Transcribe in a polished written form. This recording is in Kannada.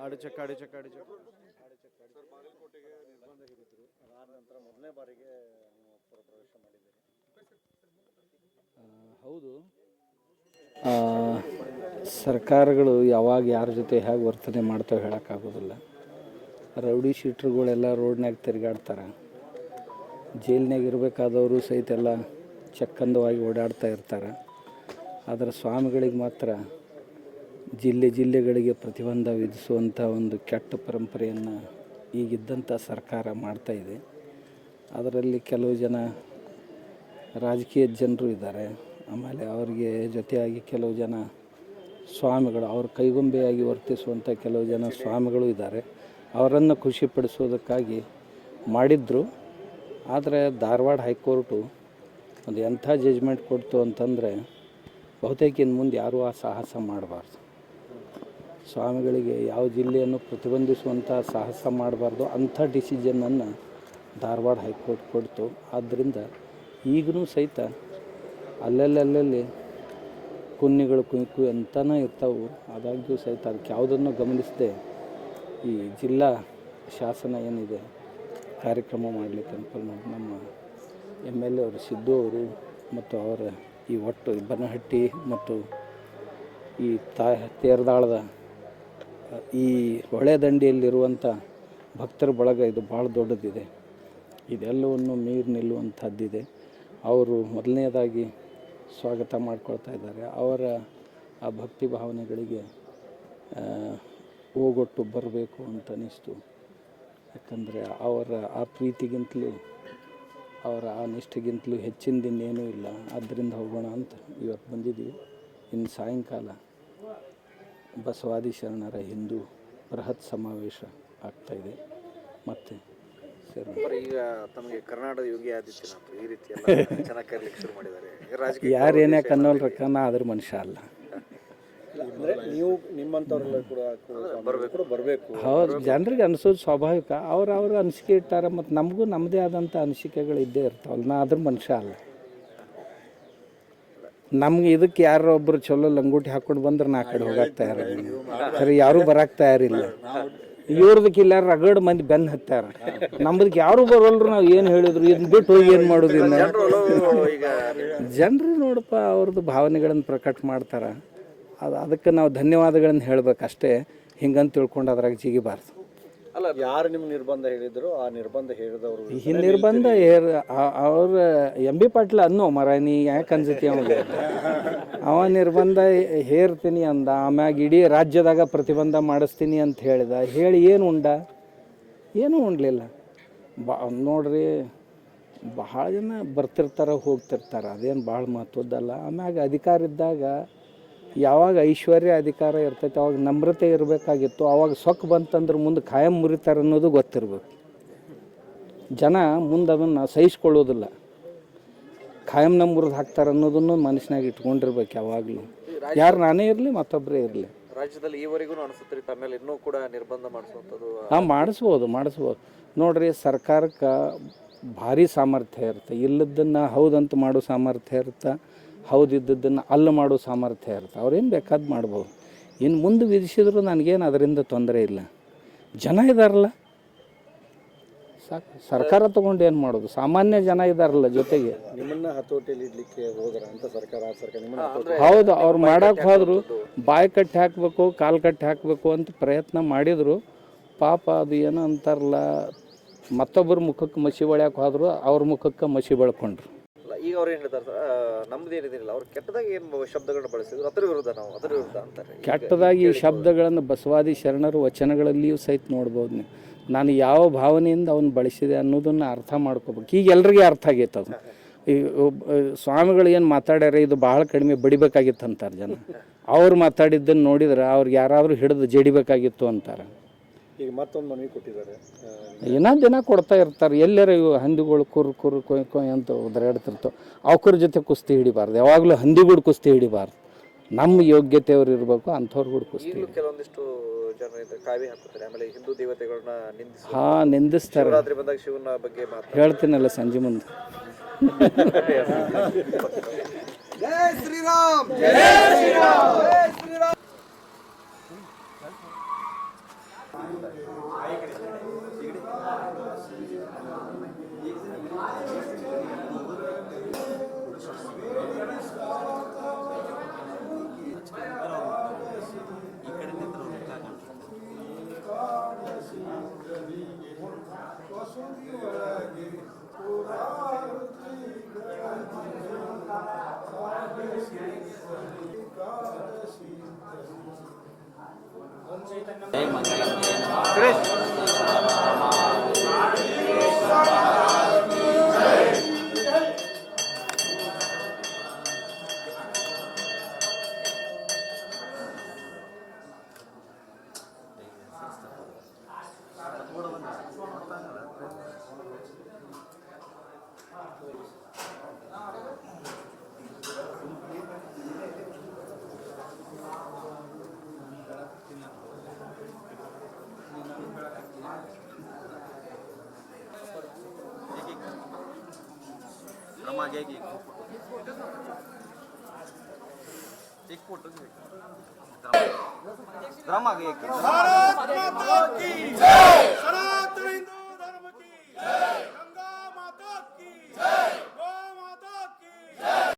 ಆಡು ಚಕ್ಕಾಡಿ ಚಕ್ಕಾಡಿ ಬಾಗಲಕೋಟೆಗೆ ನಿರ್ಬಂಧ ಹೇರಿದ್ರು. ಅದಾದ ನಂತರ ಮೊದಲನೇ ಬಾರಿಗೆ ನೀವು ಪ್ರವೇಶ ಮಾಡಿದ್ದೀರಿ. ಹೌದು, ಸರ್ಕಾರಗಳು ಯಾವಾಗ ಯಾರ ಜೊತೆ ಹೇಗೆ ವರ್ತನೆ ಮಾಡ್ತಾವೆ ಹೇಳೋಕ್ಕಾಗೋದಿಲ್ಲ. ರೌಡಿ ಶೀಟ್ರುಗಳೆಲ್ಲ ರೋಡ್ನಾಗ ತಿರುಗಾಡ್ತಾರೆ. ಜೈಲ್ನಾಗ ಇರಬೇಕಾದವರು ಸಹಿತ ಎಲ್ಲ ಚಕ್ಕಂದವಾಗಿ ಓಡಾಡ್ತಾ ಇರ್ತಾರೆ. ಆದರೆ ಸ್ವಾಮಿಗಳಿಗೆ ಮಾತ್ರ ಜಿಲ್ಲೆಗಳಿಗೆ ಪ್ರತಿಬಂಧ ವಿಧಿಸುವಂಥ ಒಂದು ಕೆಟ್ಟ ಪರಂಪರೆಯನ್ನು ಈಗಿದ್ದಂಥ ಸರ್ಕಾರ ಮಾಡ್ತಾಯಿದೆ. ಅದರಲ್ಲಿ ಕೆಲವು ಜನ ರಾಜಕೀಯ ಜನರು ಇದ್ದಾರೆ. ಆಮೇಲೆ ಅವರಿಗೆ ಜೊತೆಯಾಗಿ ಕೆಲವು ಜನ ಸ್ವಾಮಿಗಳು, ಅವ್ರ ಕೈಗೊಂಬೆಯಾಗಿ ವರ್ತಿಸುವಂಥ ಕೆಲವು ಜನ ಸ್ವಾಮಿಗಳು ಇದ್ದಾರೆ. ಅವರನ್ನು ಖುಷಿಪಡಿಸೋದಕ್ಕಾಗಿ ಮಾಡಿದ್ರು. ಆದರೆ ಧಾರವಾಡ ಹೈಕೋರ್ಟು ಒಂದು ಎಂಥ ಜಜ್ಮೆಂಟ್ ಕೊಡ್ತು ಅಂತಂದರೆ, ಬಹುತೇಕ ಇನ್ನು ಮುಂದೆ ಯಾರೂ ಆ ಸಾಹಸ ಮಾಡಬಾರ್ದು. ಸ್ವಾಮಿಗಳಿಗೆ ಯಾವ ಜಿಲ್ಲೆಯನ್ನು ಪ್ರತಿಬಂಧಿಸುವಂಥ ಸಾಹಸ ಮಾಡಬಾರ್ದು ಅಂಥ ಡಿಸಿಷನನ್ನು ಧಾರವಾಡ ಹೈಕೋರ್ಟ್ ಕೊಡ್ತು. ಆದ್ದರಿಂದ ಈಗಲೂ ಸಹಿತ ಅಲ್ಲಲ್ಲಿ ಕುನ್ನಿಗಳು ಕುಯ್ಕು ಅಂತನೇ ಇರ್ತಾವೆ. ಆದಾಗ್ಯೂ ಸಹಿತ ಅದಕ್ಕೆ ಯಾವುದನ್ನು ಗಮನಿಸದೆ ಈ ಜಿಲ್ಲಾ ಶಾಸನ ಏನಿದೆ ಕಾರ್ಯಕ್ರಮ ಮಾಡಲಿಕ್ಕೆ ಅನುಕೂಲ ಮಾಡಿ ನಮ್ಮ MLA ಅವರು ಸಿದ್ದು ಅವರು ಮತ್ತು ಅವರ ಈ ಒಟ್ಟು ಬನಹಟ್ಟಿ ಮತ್ತು ಈ ತೇರದಾಳದ ಈ ಹೊಳೆ ದಂಡೆಯಲ್ಲಿರುವಂಥ ಭಕ್ತರ ಬಳಗ ಇದು ಭಾಳ ದೊಡ್ಡದಿದೆ. ಇದೆಲ್ಲವನ್ನು ಮೀರಿ ನಿಲ್ಲುವಂಥದ್ದಿದೆ. ಅವರು ಮೊದಲನೇದಾಗಿ ಸ್ವಾಗತ ಮಾಡ್ಕೊಳ್ತಾ ಇದ್ದಾರೆ. ಅವರ ಆ ಭಕ್ತಿ ಭಾವನೆಗಳಿಗೆ ಹೋಗೊಟ್ಟು ಬರಬೇಕು ಅಂತ ಅನ್ನಿಸ್ತು. ಯಾಕಂದರೆ ಅವರ ಆ ಪ್ರೀತಿಗಿಂತಲೂ ಅವರ ಆ ನಿಷ್ಠೆಗಿಂತಲೂ ಹೆಚ್ಚಿನದಿನ್ನೇನೂ ಇಲ್ಲ. ಆದ್ದರಿಂದ ಹೋಗೋಣ ಅಂತ ಇವತ್ತು ಬಂದಿದ್ದೀವಿ. ಇನ್ನು ಸಾಯಂಕಾಲ ಬಸವಾದಿ ಶರಣರ ಹಿಂದೂ ಬೃಹತ್ ಸಮಾವೇಶ ಆಗ್ತಾಯಿದೆ. ಮತ್ತು ಸರಿ, ಈಗ ತಮಗೆ ಕರ್ನಾಟಕದ ಯೋಗಿ ಆದಿತ್ಯನಾಥ್ ಈ ರೀತಿ ಎಲ್ಲ ಚೆನ್ನಾಗಿ ಕರೀಲಿಕ್ಕೆ ಶುರು ಮಾಡಿದ್ದಾರೆ. ಯಾರು ಏನ್ಯಾಕೆ ಅನ್ನೋಲ್ರಕ್ಕ, ನಾ ಅದ್ರ ಮನುಷ್ಯ ಅಲ್ಲ. ಅಂದರೆ ನೀವು ನಿಮ್ಮಂಥವ್ರೆಲ್ಲ ಕೂಡ ಬರಬೇಕು. ಹೌದು, ಜನರಿಗೆ ಅನಿಸೋದು ಸ್ವಾಭಾವಿಕ. ಅವ್ರ ಅನಿಸಿಕೆ ಇಟ್ಟಾರೆ. ಮತ್ತು ನಮಗೂ ನಮ್ಮದೇ ಆದಂಥ ಅನಿಸಿಕೆಗಳು ಇದ್ದೇ ಇರ್ತಾವಲ್ಲ. ನಾ ಅದ್ರ ಮನುಷ್ಯ ಅಲ್ಲ. ನಮ್ಗೆ ಇದಕ್ಕೆ ಯಾರೋ ಒಬ್ಬರು ಚಲೋ ಲಂಗೋಟಿ ಹಾಕ್ಕೊಂಡು ಬಂದ್ರೆ ನಾ ಕಡೆ ಹೋಗಕ್ಕೆ ತಯಾರಿಲ್ಲ. ಸರಿ, ಯಾರೂ ಬರಕ್ಕೆ ತಯಾರಿಲ್ಲ. ಇವ್ರದಕ್ಕೆ ಇಲ್ಲ ರಗಡ್ ಮಂದಿ ಬೆನ್ನು ಹತ್ತಾರ. ನಮ್ಮದಕ್ಕೆ ಯಾರು ಬರೋಲ್ರು. ನಾವು ಏನು ಹೇಳಿದ್ರು ಇದನ್ನ ಬಿಟ್ಟು ಹೋಗಿ ಏನು ಮಾಡೋದು? ಇನ್ನು ಜನರು ನೋಡಪ್ಪ ಅವ್ರದ್ದು ಭಾವನೆಗಳನ್ನು ಪ್ರಕಟ ಮಾಡ್ತಾರೆ. ಅದಕ್ಕೆ ನಾವು ಧನ್ಯವಾದಗಳನ್ನು ಹೇಳಬೇಕಷ್ಟೇ. ಹಿಂಗಂತ ತಿಳ್ಕೊಂಡು ಅದ್ರಾಗ ಜಿಗಿಬಾರ್ದು. ಅಲ್ಲ, ಯಾರು ನಿಮ್ಮ ನಿರ್ಬಂಧ ಹೇಳಿದ್ರು ಆ ನಿರ್ಬಂಧ ಹೇಳಿದವರು ಈ ನಿರ್ಬಂಧ ಅವ್ರ MB ಪಾಟೀಲ್ ಅನ್ನೋ ಮರ, ನೀ ಯಾಕೆ ಅನ್ಸತಿ ಅವಾಗ? ಅವ ನಿರ್ಬಂಧ ಹೇರ್ತೀನಿ ಅಂದ. ಆಮ್ಯಾಗ ಇಡೀ ರಾಜ್ಯದಾಗ ಪ್ರತಿಬಂಧ ಮಾಡಿಸ್ತೀನಿ ಅಂತ ಹೇಳಿ ಏನು ಏನೂ ಉಣ್ಲಿಲ್ಲ. ನೋಡ್ರಿ, ಭಾಳ ಜನ ಬರ್ತಿರ್ತಾರೆ ಹೋಗ್ತಿರ್ತಾರೆ. ಅದೇನು ಭಾಳ ಮಹತ್ವದ್ದಲ್ಲ. ಆಮ್ಯಾಗ ಅಧಿಕಾರ ಇದ್ದಾಗ ಯಾವಾಗ ಐಶ್ವರ್ಯ ಅಧಿಕಾರ ಇರ್ತೈತೆ ಅವಾಗ ನಮ್ರತೆ ಇರಬೇಕಾಗಿತ್ತು. ಅವಾಗ ಸೊಕ್ಕ ಬಂತಂದ್ರೆ ಮುಂದೆ ಖಾಯಂ ಮುರಿತಾರೆ ಅನ್ನೋದು ಗೊತ್ತಿರ್ಬೇಕು. ಜನ ಮುಂದೆ ಅದನ್ನು ಸಹಿಸ್ಕೊಳ್ಳೋದಿಲ್ಲ. ಖಾಯಂನ ಮುರಿದು ಹಾಕ್ತಾರೆ ಅನ್ನೋದನ್ನು ಮನಸ್ಸಿನಾಗ ಇಟ್ಕೊಂಡಿರ್ಬೇಕು ಯಾವಾಗಲೂ. ಯಾರು ನಾನೇ ಇರಲಿ ಮತ್ತೊಬ್ಬರೇ ಇರಲಿ. ರಾಜ್ಯದಲ್ಲಿ ಈವರೆಗೂ ಅನಿಸುತ್ತೆ ಆಮೇಲೆ ಇನ್ನೂ ಕೂಡ ನಿರ್ಬಂಧ ಮಾಡಿಸುವಂಥದ್ದು. ಹಾಂ, ಮಾಡಿಸ್ಬೋದು. ನೋಡ್ರಿ, ಸರ್ಕಾರಕ್ಕೆ ಭಾರಿ ಸಾಮರ್ಥ್ಯ ಇರುತ್ತೆ. ಇಲ್ಲದನ್ನು ಹೌದಂತ ಮಾಡೋ ಸಾಮರ್ಥ್ಯ ಇರುತ್ತೆ. ಹೌದಿದ್ದನ್ನು ಅಲ್ಲ ಮಾಡೋ ಸಾಮರ್ಥ್ಯ ಇರುತ್ತೆ. ಅವ್ರೇನು ಬೇಕಾದ್ದು ಮಾಡ್ಬೋದು. ಇನ್ನು ಮುಂದೆ ವಿಧಿಸಿದ್ರು ನನಗೇನು ಅದರಿಂದ ತೊಂದರೆ ಇಲ್ಲ. ಜನ ಇದ್ದಾರಲ್ಲ ಸಾಕು. ಸರ್ಕಾರ ತೊಗೊಂಡು ಏನು ಮಾಡೋದು? ಸಾಮಾನ್ಯ ಜನ ಇದ್ದಾರಲ್ಲ ಜೊತೆಗೆ. ನಿಮ್ಮನ್ನ ಹತೋಟಿಯಲ್ಲಿ ಇಡ್ಲಿಕ್ಕೆ ಹೋದ್ರ ಅಂತ ಸರ್ಕಾರ ಹೌದು, ಅವ್ರು ಮಾಡೋಕ್ಕೆ ಹೋದ್ರು. ಬಾಯಿ ಕಟ್ಟಿ ಹಾಕಬೇಕು, ಕಾಲು ಕಟ್ಟಿ ಹಾಕಬೇಕು ಅಂತ ಪ್ರಯತ್ನ ಮಾಡಿದರು. ಪಾಪ ಅದು ಏನೋ ಅಂತಾರಲ್ಲ, ಮತ್ತೊಬ್ಬರ ಮುಖಕ್ಕೆ ಮಸಿ ಬಳ್ಯಾಕೆ ಹೋದ್ರು, ಅವ್ರ ಮುಖಕ್ಕೆ ಮಸಿ ಬಳ್ಕೊಂಡ್ರು. ಈಗ ಅವ್ರು ಏನು ಹೇಳ್ತಾರೆ, ನಮ್ದು ಏನಿದಿಲ್ಲ, ಅವ್ರು ಕೆಟ್ಟದಾಗಿ ಏನು ಶಬ್ದಗಳನ್ನ ಬಳಸಿದ್ರು, ಅದರ ವಿರುದ್ಧ ಅಂತಾರೆ. ಕೆಟ್ಟದಾಗಿ ಈ ಶಬ್ದಗಳನ್ನು ಬಸವಾದಿ ಶರಣರು ವಚನಗಳಲ್ಲಿಯೂ ಸಹಿತ ನೋಡ್ಬೋದು. ನಾನು ಯಾವ ಭಾವನೆಯಿಂದ ಅವನು ಬಳಸಿದೆ ಅನ್ನೋದನ್ನು ಅರ್ಥ ಮಾಡ್ಕೋಬೇಕು. ಈಗ ಎಲ್ರಿಗೂ ಅರ್ಥ ಆಗೈತೆ ಅದು. ಈ ಸ್ವಾಮಿಗಳು ಏನು ಮಾತಾಡ್ಯಾರ ಇದು ಭಾಳ ಕಡಿಮೆ ಬಡಿಬೇಕಾಗಿತ್ತು ಅಂತಾರೆ ಜನ. ಅವ್ರು ಮಾತಾಡಿದ್ದನ್ನು ನೋಡಿದ್ರೆ ಅವ್ರಿಗೆ ಯಾರಾದರೂ ಹಿಡಿದು ಜಡಿಬೇಕಾಗಿತ್ತು ಅಂತಾರೆ. ಈಗ ಮತ್ತೊಂದು ಮನವಿ ಕೊಟ್ಟಿದ್ದಾರೆ. ಏನೋ ದಿನ ಕೊಡ್ತಾ ಇರ್ತಾರೆ. ಎಲ್ಲರ ಇವು ಹಂದಿಗಳು ಕುರು ಕೊಯ್ ಅಂತ ಉದರಾಡ್ತಿರ್ತಾವೆ. ಅವ್ರ ಜೊತೆ ಕುಸ್ತಿ ಹಿಡಿಬಾರ್ದು. ಯಾವಾಗಲೂ ಹಂದಿಗಳು ಕುಸ್ತಿ ಹಿಡಿಬಾರ್ದು. ನಮ್ಮ ಯೋಗ್ಯತೆಯವ್ರು ಇರಬೇಕು, ಅಂಥವ್ರು ಕೂಡ ಕುಸ್ತಿ. ಕೆಲವೊಂದಿಷ್ಟು ಜನ ಕಾವಿ ಹಾಕ್ತಾರೆ, ಆಮೇಲೆ ಹಿಂದೂ ದೇವತೆಗಳನ್ನ ನಿಂದಿಸ್ತಾರೆ. ಶಿವರಾತ್ರಿ ಬಂದಾಗ ಶಿವನ ಬಗ್ಗೆ ಹೇಳ್ತೀನಲ್ಲ ಸಂಜೆ ಮುಂದೆ. ಜೈ ಶ್ರೀರಾಮ್ ಜೈ ಶ್ರೀರಾಮ್ ಜೈ ಶ್ರೀರಾಮ್. ड्रामा